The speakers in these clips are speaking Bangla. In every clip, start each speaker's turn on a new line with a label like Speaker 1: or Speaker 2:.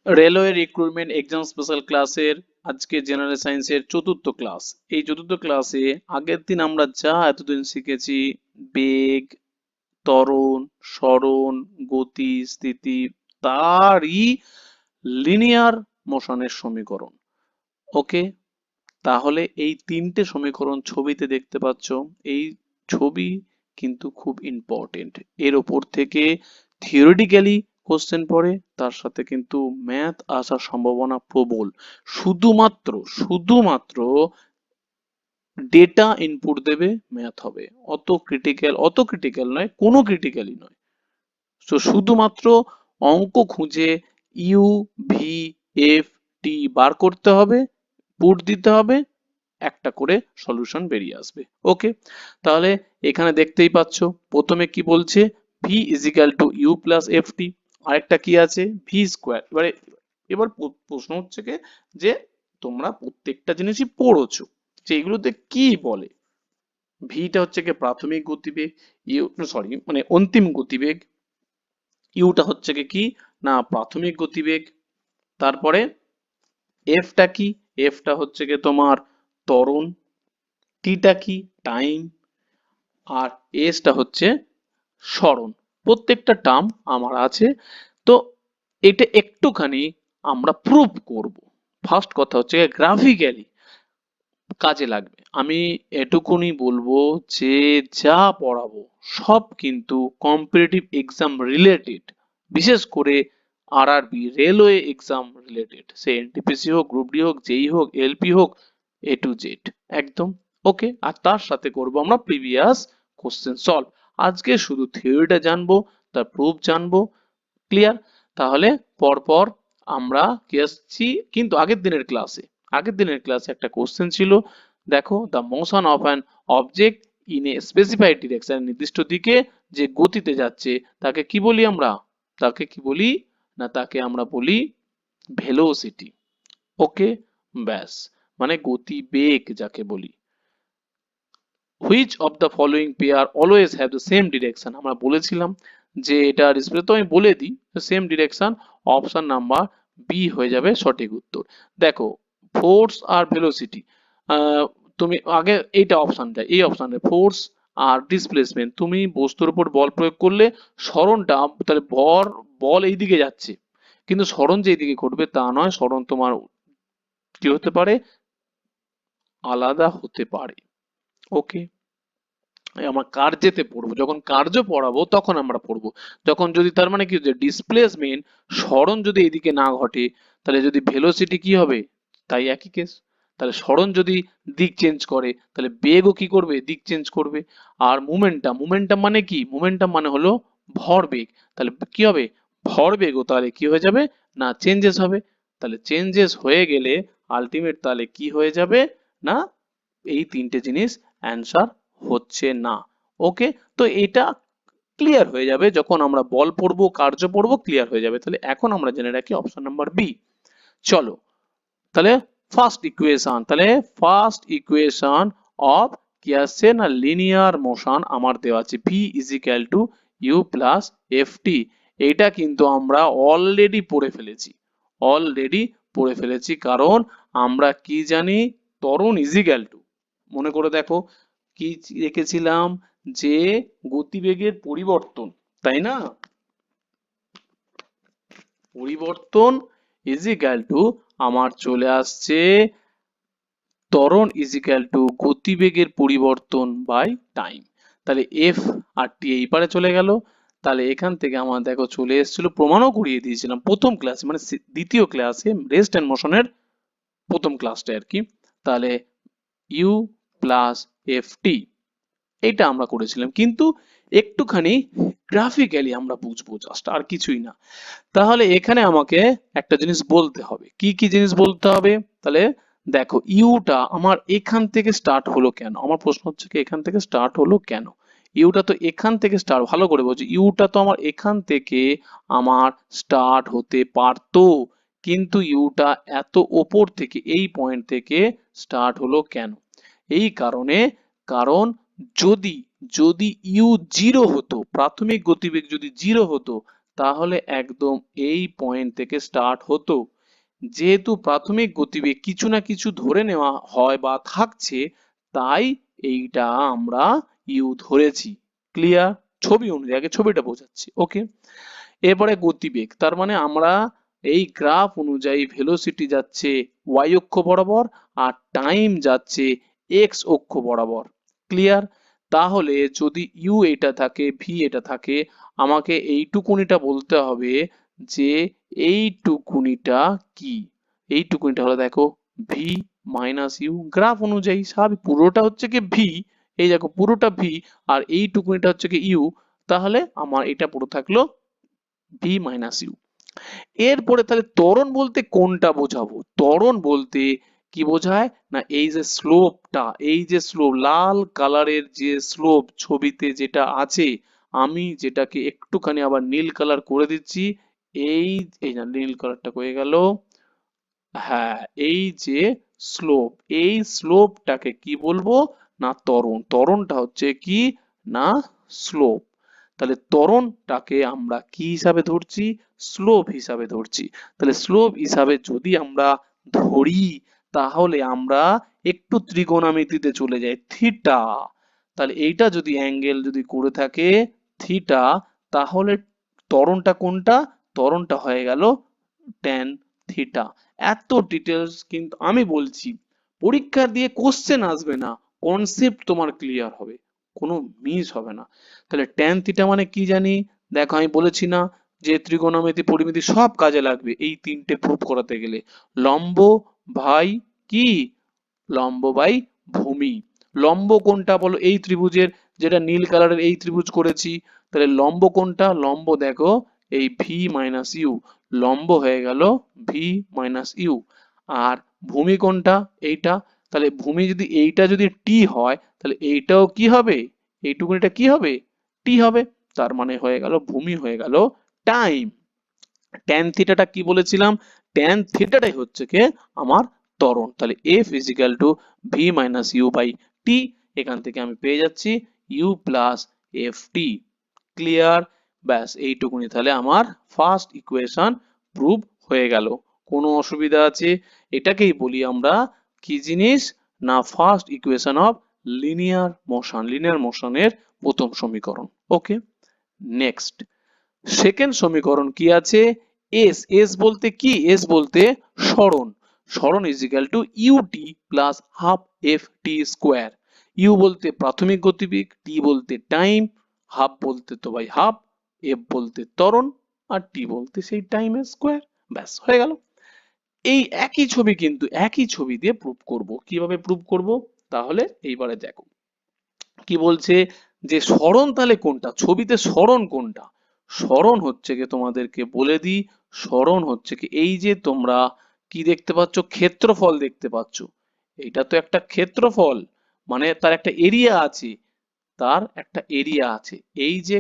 Speaker 1: রেলওয়ে রিক্রুটমেন্ট এক্সাম স্পেশাল ক্লাসের আজকে জেনারেল সায়েন্সের চতুর্থ ক্লাস। এই চতুর্থ ক্লাসে আগের দিন আমরা যা এতদিন শিখেছি, বেগ, ত্বরণ, সরণ, গতি, স্থিতি, তারই লিনিয়ার মোশনের সমীকরণ। ওকে, তাহলে এই তিনটে সমীকরণ ছবিতে দেখতে পাচ্ছ। এই ছবি কিন্তু খুব ইম্পর্টেন্ট। এর ওপর থেকে থিওরিটিক্যালি কোশ্চেন পড়ে, তার সাথে কিন্তু ম্যাথ আসার সম্ভাবনা প্রবল। শুধুমাত্র শুধুমাত্র ডেটা ইনপুট দেবে, ম্যাথ হবে। অত ক্রিটিক্যাল নয়, কোনো ক্রিটিক্যালই নয়। তো শুধুমাত্র অঙ্ক খুঁজে ইউ, ভি, এফ, টি বার করতে হবে, পুট দিতে হবে, একটা করে সলিউশন বেরিয়ে আসবে। ওকে, তাহলে এখানে দেখতেই পাচ্ছ প্রথমে কি বলছে, v is equal to u plus F t, আরেকটা কি আছে ভি স্কোয়ার। এবার প্রশ্ন হচ্ছে কি, যে তোমরা প্রত্যেকটা জিনিসই পড়েছো যে এগুলোতে কি বলে। ভিটা হচ্ছে কি প্রাথমিক গতিবেগ, ইউ সরি মানে অন্তিম গতিবেগ, ইউটা হচ্ছে কি না প্রাথমিক গতিবেগ, তারপরে এফটা কি, এফটা হচ্ছে কি তোমার ত্বরণ, টিটা কি টাইম, আর এসটা হচ্ছে সরণ। প্রত্যেকটা টার্ম আমার আছে। তো এটা একটুখানি আমরা প্রুভ করব। ফার্স্ট কথা হচ্ছে গ্রাফিক্যালি কাজে লাগবে। আমি এটুকুনি বলবো যে যা পড়াবো সব কিন্তু কম্পিটিটিভ এক্সাম রিলেটেড, বিশেষ করে আরআরবি রেলওয়ে এক্সাম রিলেটেড, সে এনটিপিসি হোক, গ্রুপ ডি হোক, যেই হোক, এলপি হোক, এ টু জেড একদম। ওকে, আর তার সাথে করব আমরা প্রিভিয়াস কোশ্চেন সলভ। আজকে শুধু থিওরিটা জানবো, তার প্রুফ জানবো। ক্লিয়ার? তাহলে পরপর আমরা কি আসছি, কিন্তু আগের দিনের ক্লাসে একটা কোশ্চেন ছিল, দেখো the motion of an object in a specified direction, নির্দিষ্ট দিকে যে গতিতে যাচ্ছে তাকে কি বলি আমরা, তাকে কি বলি না তাকে আমরা বলি ভেলোসিটি। ওকে, ব্যাস, মানে গতি বেগ যাকে বলি। Which of the following pair always have the same direction, আমরা বলেছিলাম যে এটা ডিসপ্লে, তো আমি বলে দিই same direction. Option number b হয়ে যাবে সঠিক উত্তর। দেখো, ফোর্স আর ভেলোসিটি, তুমি আগে এইটা অপশনটা, এই অপশনে ফোর্স আর ডিসপ্লেসমেন্ট, তুমি বস্তুর উপর বল প্রয়োগ করলে সরণটা, তাহলে বল এই দিকে যাচ্ছে, কিন্তু সরণ যে দিকে ঘটবে তা নয়, সরণ তোমার কি হতে পারে, আলাদা হতে পারে। ওকে, আমরা কার্যেতে পড়বো, যখন কার্য পড়াবো তখন আমরা পড়বো। যখন যদি তার মানে কি হচ্ছে ডিসপ্লেসমেন্ট, সরণ যদি এদিকে না ঘটে, তাহলে যদি ভেলোসিটি কি হবে, তাই একই কেস। তাহলে সরণ যদি দিক চেঞ্জ করে, তাহলে বেগও কি করবে, দিক চেঞ্জ করবে। আর মোমেন্টাম, মোমেন্টাম মানে কি, মোমেন্টাম মানে হলো ভরবেগ। তাহলে কি হবে, ভরবেগও তাহলে কি হয়ে যাবে না চেঞ্জেস হবে। তাহলে চেঞ্জেস হয়ে গেলে আলটিমেট তাহলে কি হয়ে যাবে না, এই তিনটে জিনিস অ্যান্সার হচ্ছে না। ওকে, তো এটা ক্লিয়ার হয়ে যাবে যখন আমরা বল পড়বো, কার্য পড়বো, ক্লিয়ার হয়ে যাবে। তাহলে এখন আমরা জেনে রাখি অপশন নাম্বার বি। চলো, তাহলে ফার্স্ট ইকুয়েশন অফ কি আসছে না লিনিয়ার মোশন আমার দেওয়া আছে v is equal to u plus F t. এইটা কিন্তু আমরা অলরেডি পড়ে ফেলেছি, কারণ আমরা কি জানি, ত্বরণ ইজিক্যাল টু, মনে করে দেখো কি রেখেছিলাম, যে গতিবেগের পরিবর্তন, তাই না, পরিবর্তন ইজিক্যাল টু আমার চলে আসছে ত্বরণ ইজিক্যাল টু গতিবেগের পরিবর্তন বাই টাইম। তাহলে এফ আর টি এই পারে চলে গেল। তাহলে এখান থেকে আমার দেখো চলে এসেছিল, প্রমাণও করিয়ে দিয়েছিলাম প্রথম ক্লাসে, মানে দ্বিতীয় ক্লাসে রেস্ট এন্ড মোশনের প্রথম ক্লাসটা আর কি। তাহলে ইউ প্লাস এফ টি, এইটা আমরা করেছিলাম, কিন্তু একটুখানি গ্রাফিক্যালি আমরা বুঝবো জাস্ট, আর কিছুই না। তাহলে এখানে আমাকে একটা জিনিস বলতে হবে, কি কি জিনিস বলতে হবে, তাহলে দেখো ইউটা আমার এখান থেকে স্টার্ট হলো কেন, আমার প্রশ্ন হচ্ছে কি এখান থেকে স্টার্ট হলো কেন, ইউটা তো এখান থেকে স্টার্ট, ভালো করে বলছি, ইউটা তো আমার এখান থেকে আমার স্টার্ট হতে পারতো, কিন্তু ইউটা এত ওপর থেকে এই পয়েন্ট থেকে স্টার্ট হলো কেন, এই কারণে, কারণ যদি যদি ইউ জিরো হতো, প্রাথমিক গতিবেগ যদি জিরো হতো, তাহলে একদম এই পয়েন্ট থেকে স্টার্ট হতো। যেহেতু প্রাথমিক গতিবেগ কিছু না কিছু ধরে নেওয়া হয় বা থাকছে, তাই এইটা আমরা ইউ ধরেছি। ক্লিয়ার? ছবি অনুযায়ী, আগে ছবিটা বোঝাচ্ছি। ওকে, এরপরে গতিবেগ, তার মানে আমরা এই গ্রাফ অনুযায়ী ভেলোসিটি যাচ্ছে ওয়াই অক্ষ বরাবর আর টাইম যাচ্ছে এক্স অক্ষ বরাবর। ক্লিয়ার? তাহলে যদি ইউ এটা থাকে, ভি এটা থাকে, আমাকে এইটুকুনিটা বলতে হবে যে এইটুকুনিটা কি। এইটুকুনিটা হলো দেখো ভি মাইনাস ইউ, গ্রাফ অনুযায়ী স্বাভাবিক পুরোটা হচ্ছে কি ভি, এই দেখো পুরোটা ভি, আর এইটুকুনিটা হচ্ছে কি ইউ, তাহলে আমার এটা পুরো থাকলো ভি মাইনাস ইউ। এরপরে তাহলে ত্বরণ বলতে কোনটা বোঝাবো? ত্বরণ বলতে কি বোঝায় না, এই যে স্লোপটা, এই যে স্লোপ লাল কালারের যে স্লোপ ছবিতে যেটা আছে, আমি যেটাকে একটুখানি আবার নীল কালার করে দিচ্ছি, এই এই না নীল কালারটা হয়ে গেল, হ্যাঁ এই যে স্লোপ, এই স্লোপটাকে কি বলবো না ত্বরণ। ত্বরণটা হচ্ছে কি না স্লোপ। তাহলে ত্বরণটাকে আমরা কি হিসাবে ধরছি? স্লোপ হিসাবে ধরছি। তাহলে স্লোপ হিসাবে যদি আমরা ধরি, তাহলে আমরা একটু ত্রিকোণমিতিতে চলে যাই, থিটা। তাহলে এইটা যদি অ্যাঙ্গেল যদি করে থাকে থিটা, তাহলে ত্বরণটা কোনটা? ত্বরণটা হয়ে গেল ট্যান থিটা। এত ডিটেলস কিন্তু আমি বলছি, পরীক্ষা দিয়ে কোশ্চেন আসবে না, কনসেপ্ট তোমার ক্লিয়ার হবে, কোনো মিস হবে না। তাহলে ট্যান থিটা মানে কি জানি? দেখো আমি বলেছি না যে ত্রিকোণমিতি পরিমিতি সব কাজে লাগবে এই তিনটে প্রুফ করাতে গেলে। লম্ব ভাই কি? লম্ব বাই ভূমি। লম্ব কোনটা বলো এই ত্রিভুজের, যেটা নীল কালারের এই ত্রিভুজ করেছি, তাহলে লম্ব কোনটা? লম্ব দেখো এই ভি মাইনাস ইউ, লম্ব হয়ে গেল ভি মাইনাস ইউ। আর ভূমি কোনটা? এইটা। তাহলে ভূমি যদি এইটা যদি টি হয়, তাহলে এইটাও কি হবে? এইটুকুনিটা কি হবে? টি হবে। তার মানে হয়ে গেল ভূমি হয়ে গেল টাইম। ট্যান থিটাটা কি বলেছিলাম? ট্যান থিটাটাই হচ্ছে কি আমার ত্বরণ। তাহলে F equal to V minus you by T, এখান থেকে আমি পেয়ে যাচ্ছি U plus F T. Clear? ব্যাস এইটুকুনি, তাহলে আমার ফার্স্ট ইকুয়েশন প্রুভ হয়ে গেল। কোনো অসুবিধা আছে? এটাকেই বলি আমরা কি জিনিস না first equation of linear motion, linear মোশনের প্রথম সমীকরণ। ওকে, নেক্সট সেকেন্ড সমীকরণ কি আছে? এস। এস বলতে কি? এস বলতে সরণ। সরণ is equal to u t plus half f t square. U বলতে প্রাথমিক গতিবেগ, টি বলতে টাইম, হাফ বলতে তো ভাই হাফ, এফ বলতে ত্বরণ, আর টি বলতে সেই টাইমের স্কোয়ার। ব্যাস হয়ে গেল। এই একই ছবি কিন্তু একই ছবি দিয়ে প্রুভ করব। কিভাবে প্রুভ করব? তাহলে এইবারে দেখো কি বলছে যে সরণ তাহলে কোনটা, ছবিতে সরণ কোনটা? সরণ হচ্ছে কি তোমাদেরকে বলে দিই, সরণ হচ্ছে কি এই যে তোমরা কি দেখতে পাচ্ছ? ক্ষেত্রফল দেখতে পাচ্ছ। এটা তো একটা ক্ষেত্রফল, মানে তার একটা এরিয়া আছে, তার একটা এরিয়া আছে। এই যে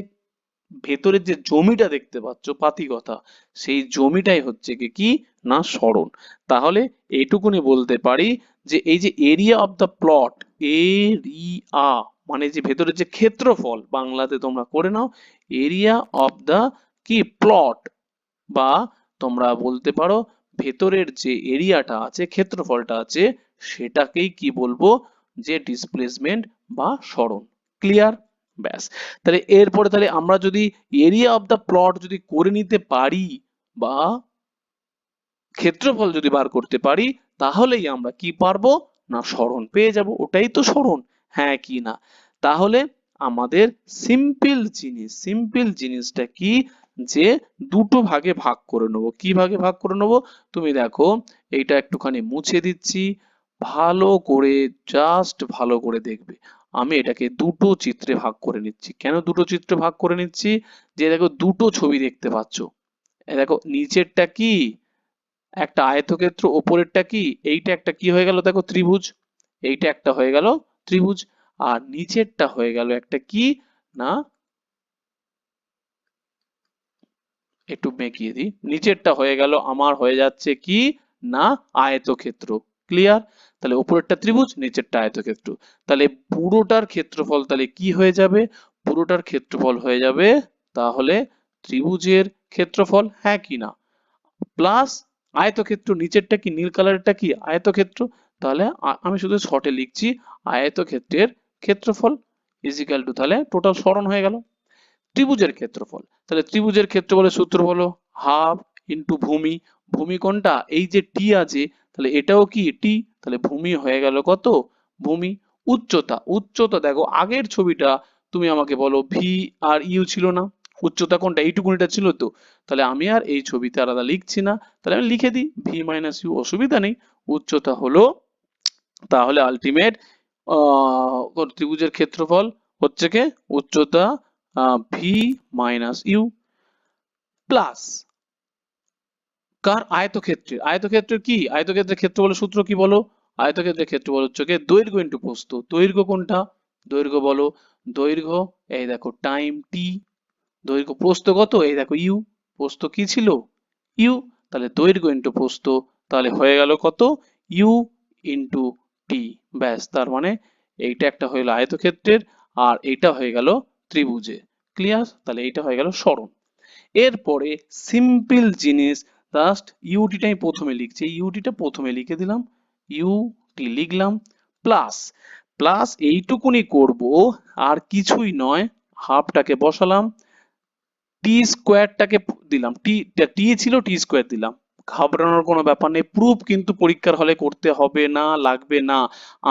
Speaker 1: ভেতরের যে জমিটা দেখতে পাচ্ছ পাতিগতা, সেই জমিটাই হচ্ছে কি কি না সরণ। তাহলে এইটুকুনি বলতে পারি যে এই যে area of the plot, area মানে যে ভেতরের যে ক্ষেত্রফল, বাংলাতে তোমরা করে নাও এরিয়া অফ দ্য কি প্লট, বা তোমরা বলতে পারো ভেতরের যে এরিয়াটা আছে, ক্ষেত্রফলটা আছে, সেটাকেই কি বলবো? যে ডিসপ্লেসমেন্ট বা সরণ। ক্লিয়ার? ব্যাস। তাহলে এরপরে তাহলে আমরা যদি এরিয়া অফ দ্য প্লট যদি করে নিতে পারি বা ক্ষেত্রফল যদি বার করতে পারি, তাহলেই আমরা কি পারবো না সরণ পেয়ে যাব। ওটাই তো সরণ, হ্যাঁ কি না? তাহলে আমাদের সিম্পল জিনিসটা কি, যে দুটো ভাগে ভাগ করে নেবো। কি ভাগে ভাগ করে নেবো? তুমি দেখো এইটা একটুখানি মুছে দিচ্ছি, ভালো করে জাস্ট ভালো করে দেখবে। আমি এটাকে দুটো চিত্রে ভাগ করে নিচ্ছি। কেন দুটো চিত্রে ভাগ করে নিচ্ছি? যে দেখো দুটো ছবি দেখতে পাচ্ছ, দেখো নিচেরটা কি একটা আয়তক্ষেত্র, ওপরেরটা কি এইটা একটা কি হয়ে গেল দেখো ত্রিভুজ, এইটা একটা হয়ে গেল ত্রিভুজ, আর নিচেরটা হয়ে গেল একটা কি না, একটু বেঁকিয়ে দিই, নিচেরটা হয়ে গেল আমার হয়ে যাচ্ছে কি না আয়তক্ষেত্র। ক্লিয়ার? তাহলে উপরেরটা ত্রিভুজ, নিচেরটা আয়তক্ষেত্র। তাহলে পুরোটার ক্ষেত্রফল তাহলে কি হয়ে যাবে? পুরোটার ক্ষেত্রফল হয়ে যাবে তাহলে ত্রিভুজের ক্ষেত্রফল, হ্যাঁ কি না, প্লাস আয়তক্ষেত্র, নিচেরটা কি নীল কালারেরটা কি আয়তক্ষেত্র, তাহলে আমি শুধু শর্টে লিখছি আয়তক্ষেত্রের ক্ষেত্রফল ইজিক্যাল টু, তাহলে টোটাল সরণ হয়ে গেল। ত্রিভুজের ক্ষেত্রফল, তাহলে ত্রিভুজের ক্ষেত্রফলের সূত্র হলো হাফ ইন্টু ভূমি, ভূমি কোনটা, এই যে টি আছে, তাহলে এটাও কি টি, তাহলে ভূমি হয়ে গেল কত, ভূমি। উচ্চতা, উচ্চতা দেখো আগের ছবিটা তুমি আমাকে বলো ভি আর ইউ ছিল না, উচ্চতা কোনটা, এইটুকুনিটা ছিল তো, তাহলে আমি আর এই ছবিতে আলাদা লিখছি না, তাহলে আমি লিখে দিই ভি মাইনাস ইউ, অসুবিধা নেই। উচ্চতা হলো, তাহলে আলটিমেট ত্রিভুজের ক্ষেত্রফল হচ্ছে কি উচ্চতা ভি মাইনাস ইউ প্লাস কার, আয়তক্ষেত্রের, আয়তক্ষেত্রের কি, আয়তক্ষেত্রের ক্ষেত্রফলের সূত্র কি বলো, আয়তক্ষেত্রের ক্ষেত্রফল হচ্ছে কি দৈর্ঘ্য ইন্টু প্রস্থ, দৈর্ঘ্য কোনটা, দৈর্ঘ্য বলো, দৈর্ঘ্য এই দেখো টাইম টি, দৈর্ঘ্য, প্রস্থ কত, এই দেখো ইউ, প্রস্থ কি ছিল ইউ, তাহলে দৈর্ঘ্য ইন্টু প্রস্থ, তাহলে হয়ে গেল কত ইউ ইন্টু টি, ব্যাস, তার মানে এইটা একটা হয়ে গেল আয়তক্ষেত্রের, আর এইটা হয়ে গেল ত্রিভুজে, ক্লিয়ার, তাহলে এইটা হয়ে গেল সরণ। এরপরে সিম্পল জিনিস, জাস্ট ইউটিটা আমি প্রথমে লিখছি, ইউটিটা প্রথমে লিখে দিলাম, ইউটি লিখলাম, প্লাস প্লাস এইটুকুনি করব, আর কিছুই নয়, হাফটাকে বসালাম, টি স্কোয়ারটাকে দিলাম, টি টি ছিল টি স্কোয়ার দিলাম, ঘাবড়ানোর কোনো ব্যাপার নেই, প্রুফ কিন্তু পরীক্ষার হলে করতে হবে না, লাগবে না,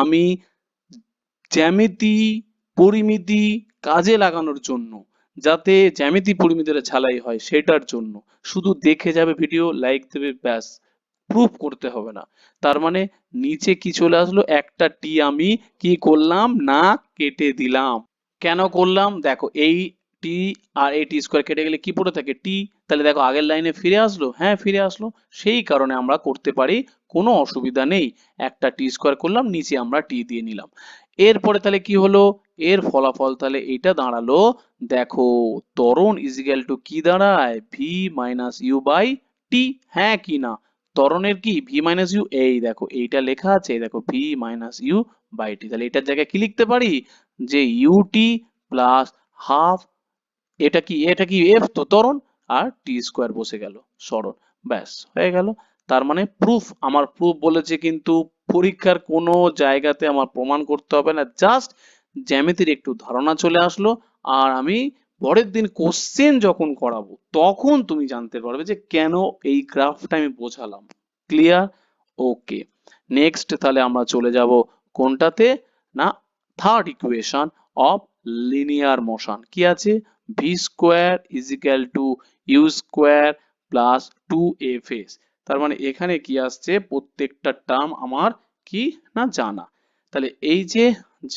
Speaker 1: আমি জ্যামিতি পরিমিতি কাজে লাগানোর জন্য, যাতে জ্যামিতি পরিমিতির ঝালাই হয় সেটার জন্য, শুধু দেখে যাবে ভিডিও, লাইক দেবে, ব্যাস, প্রুফ করতে হবে না। তার মানে নিচে কি চলে আসলো, একটা টি আমি কি করলাম না কেটে দিলাম, কেন করলাম দেখো, এই টি আর এই টি স্কোয়ার কেটে গেলে কি পড়ে থাকে টি, তাহলে দেখো আগের লাইনে ফিরে আসলো, হ্যাঁ ফিরে আসলো, সেই কারণে আমরা করতে পারি, কোনো অসুবিধা নেই, একটা টি স্কোয়ার করলাম, নিচে আমরা টি দিয়ে নিলাম। এরপরে তাহলে কি হলো, এর ফলাফল তাহলে এটা দাঁড়ালো, দেখো ত্বরণ ইজিক্যাল টু কি দাঁড়ায়, ভি মাইনাস ইউ বাই টি, হ্যাঁ কি না, ত্বরণের কি ভি মাইনাস ইউ, এই দেখো এইটা লেখা আছে, এই দেখো ভি মাইনাস ইউ বাই টি, তাহলে এটার জায়গায় কি লিখতে পারি, যে ইউটি প্লাস হাফ, এটা কি এফ তো ত্বরণ, আর টি স্কোয়ার বসে গেল সরণ, ব্যাস হয়ে গেল। তার মানে প্রুফ, আমার প্রুফ বলেছে কিন্তু, পরীক্ষার কোনো জায়গাতে আমার প্রমাণ করতে হবে না, জাস্ট জ্যামিতির একটু ধারণা চলে আসলো, আর আমি পরের দিন কোশ্চেন যখন করাবো তখন তুমি জানতে পারবে যে কেন এই গ্রাফটা আমি বোঝালাম, ক্লিয়ার, ওকে। নেক্সট তাহলে আমরা চলে যাব কোনটাতে, না third equation of linear motion, কি আছে, v square is equal to u square plus two f s, তার মানে এখানে কি আসছে, প্রত্যেকটা টার্ম আমার কি না জানা, তাহলে এই যে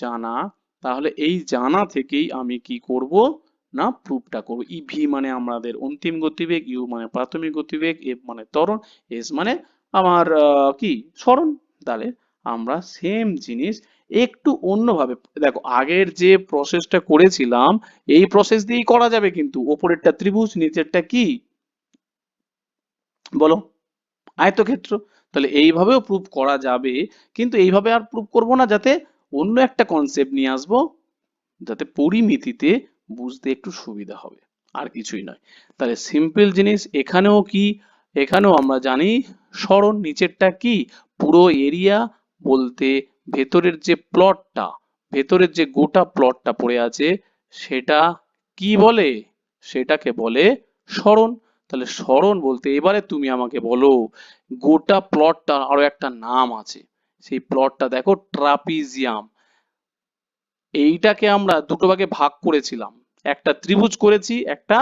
Speaker 1: জানা, তাহলে এই জানা থেকেই আমি কি করব না প্রুফটা করব, ই ভি মানে আমাদের অন্তিম গতিবেগ, ইউ মানে প্রাথমিক গতিবেগ, এফ মানে ত্বরণ, এস মানে আমার কি সরণ, তাহলে আমরা সেম জিনিস একটু অন্যভাবে, দেখো আগের যে প্রসেসটা করেছিলাম এই প্রসেস দিয়েই করা যাবে, কিন্তু ওপরেরটা ত্রিভুজ, নিচেরটা কি বলো আয়তক্ষেত্র, তাহলে এইভাবেও প্রুভ করা যাবে, কিন্তু এইভাবে আর প্রুভ করব না, যাতে অন্য একটা কনসেপ্ট নিয়ে আসবো, যাতে পরিমিতিতে বুঝতে একটু সুবিধা হবে, আর কিছুই নয়। তাহলে সিম্পল জিনিস, এখানেও কি, এখানেও আমরা জানি সরণ, নিচেরটা কি পুরো এরিয়া বলতে ভেতরের যে প্লটটা, ভেতরের যে গোটা প্লটটা পড়ে আছে সেটা কি বলে, সেটাকে বলে সরণ। তাহলে সরণ বলতে এবারে তুমি আমাকে বলো, গোটা প্লটটা আরো একটা নাম আছে, সেই প্লটটা দেখো ট্রাপিজিয়াম, এইটাকে আমরা দুটো ভাগে ভাগ করেছিলাম, একটা ত্রিভুজ করেছি, একটা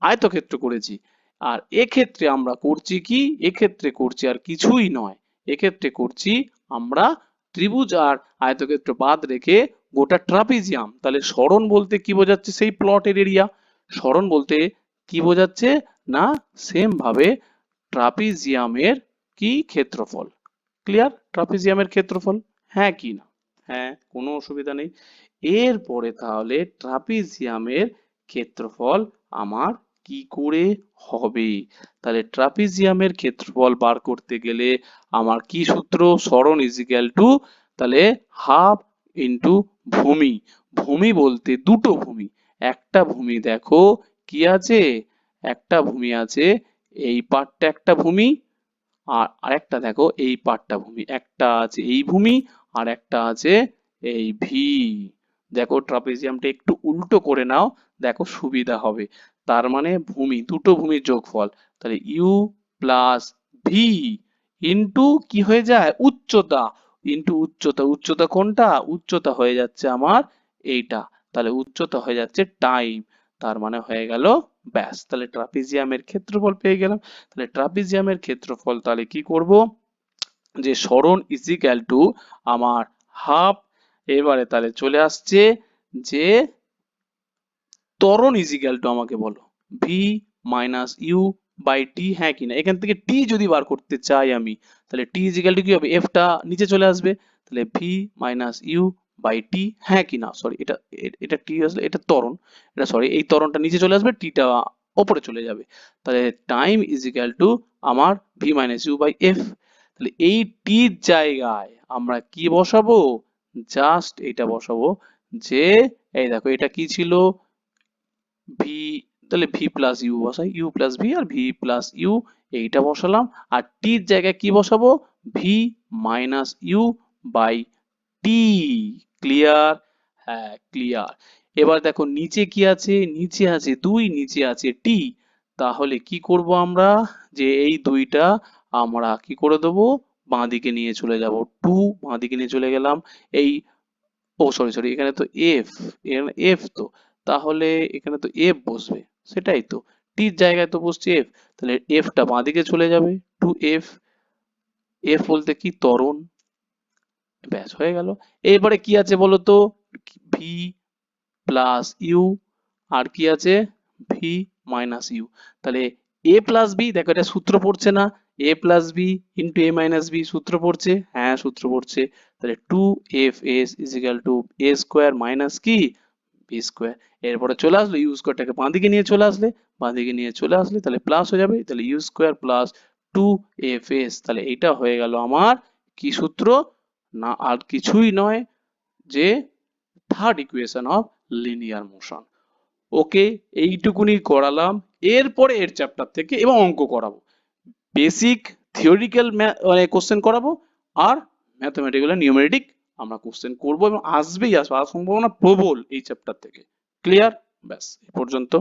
Speaker 1: আয়তক্ষেত্র করেছি, আর এক্ষেত্রে আমরা করছি কি, এক্ষেত্রে করছি আর কিছুই নয়, এক্ষেত্রে করছি আমরা ত্রিভুজ আর আয়তক্ষেত্র বাদ রেখে গোটা ট্রাপিজিয়াম, তাহলে সরণ বলতে কি বোঝাচ্ছে, সেই প্লটের এরিয়া, সরণ বলতে কি বোঝাচ্ছে না, সেম ভাবে ট্রাপিজিয়ামের কি ক্ষেত্রফল, ক্লিয়ার, ট্রাপিজিয়ামের ক্ষেত্রফল, হ্যাঁ কি না, হ্যাঁ কোনো অসুবিধা নেই। এরপরে তাহলে ট্রাপিজিয়ামের ক্ষেত্রফল আমার কি করে হবে, তাহলে ট্রাপিজিয়ামের ক্ষেত্রফল বার করতে গেলে আমার কি সূত্র, সরণ ইজিক্যাল টু, তাহলে হাফ ইন্টু ভূমি, ভূমি বলতে দুটো ভূমি, একটা ভূমি দেখো কি আছে, একটা ভূমি আছে, এই পার্টটা একটা ভূমি, আর আরেকটা দেখো এই পার্টটা ভূমি, একটা আছে এই ভূমি আর একটা আছে এই ভি। দেখো ট্রাপিজিয়ামটা একটু উল্টো করে নাও, দেখো সুবিধা হবে। তার মানে ভূমি, দুটো ভূমির যোগফল, তাহলে ইউ প্লাস ভি ইন্টু কি হয়ে যায় উচ্চতা, ইন্টু উচ্চতা, উচ্চতা কোনটা, উচ্চতা হয়ে যাচ্ছে আমার এইটা, তাহলে উচ্চতা হয়ে যাচ্ছে টাইম, তার মানে হয়ে গেল ব্যাস, তাহলে ট্রাপিজিয়ামের ক্ষেত্রফল পেয়ে গেলাম। তাহলে ট্রাপিজিয়ামের ক্ষেত্রফল তাহলে কি করব, যে সরণ ইজিক্যাল টু আমার হাফ, এবারে তাহলে চলে আসছে যে ত্বরণ ইজিক্যাল টু আমাকে বলো ভি মাইনাস ইউ বাই টি, হ্যাঁ কিনা, এখান থেকে টি যদি বার করতে চাই আমি, তাহলে টি ইজিক্যাল টু কি হবে, এফটা নিচে চলে আসবে, তাহলে ভি মাইনাস ইউ বাই টি, হ্যাঁ কিনা, সরি এটা এটা টি আসলে এটা ত্বরণ, এটা সরি এই ত্বরণটা নিচে চলে আসবে, টিটা ওপরে চলে যাবে, তাহলে টাইম ইজিক্যাল টু আমার v minus you by f. তাহলে এই টির জায়গায় আমরা কি বসাবো, জাস্ট এটা বসাবো, যে এই দেখো এটা কি ছিল ভি, তাহলে ভি প্লাস ইউ বসাই, ইউ প্লাস ভি আর ভি প্লাস ইউ এইটা বসালাম, আর টির জায়গায় কি বসাবো, v minus you by t. Clear, হ্যাঁ ক্লিয়ার। এবার দেখো নিচে কি আছে, নিচে আছে দুই, নিচে আছে টি, তাহলে কি করব আমরা, যে এই দুইটা আমরা কি করে দেবো, বাঁ দিকে নিয়ে চলে যাব, টু বাঁ দিকে নিয়ে চলে গেলাম, এই ও সরি সরি এখানে তো এফ, এখানে এফ তো, তাহলে এখানে তো এফ বসবে, সেটাই তো, টির জায়গায় তো বসছে এফ, তাহলে এফটা বাঁদিকে চলে যাবে, টু এফ, এফ বলতে কি ত্বরণ, ব্যাস হয়ে গেল। এরপরে কি আছে বলো তো, ভি প্লাস ইউ, আর কি আছে ভি মাইনাস ইউ, তাহলে এ প্লাস বি, দেখো এটা সূত্র পড়ছে না, a plus b into a minus b সূত্র পড়ছে, হ্যাঁ সূত্র পড়ছে, তাহলে two f s is equal to a square minus কি বি স্কোয়ার, এরপরে চলে আসলো ইউ স্কোয়ারটাকে বাঁ দিকে নিয়ে চলে আসলে, বাঁ দিকে নিয়ে চলে আসলে তাহলে প্লাস হয়ে যাবে, তাহলে u square plus two f s, তাহলে এইটা হয়ে গেল আমার কি সূত্র, না আর কিছুই নয়, যে third equation of linear motion. Okay, এইটুকুনি করালাম, এরপরে এর চ্যাপ্টার থেকে এবং অঙ্ক করাবো, বেসিক থিওরিক্যাল মানে কোশ্চেন করাবো, আর ম্যাথমেটিক্যাল নিউমেরিটিক আমরা কোশ্চেন করবো, এবং আসবেই আসবে, আসার সম্ভাবনা প্রবল এই চ্যাপ্টার থেকে। ক্লিয়ার, ব্যাস এই পর্যন্ত।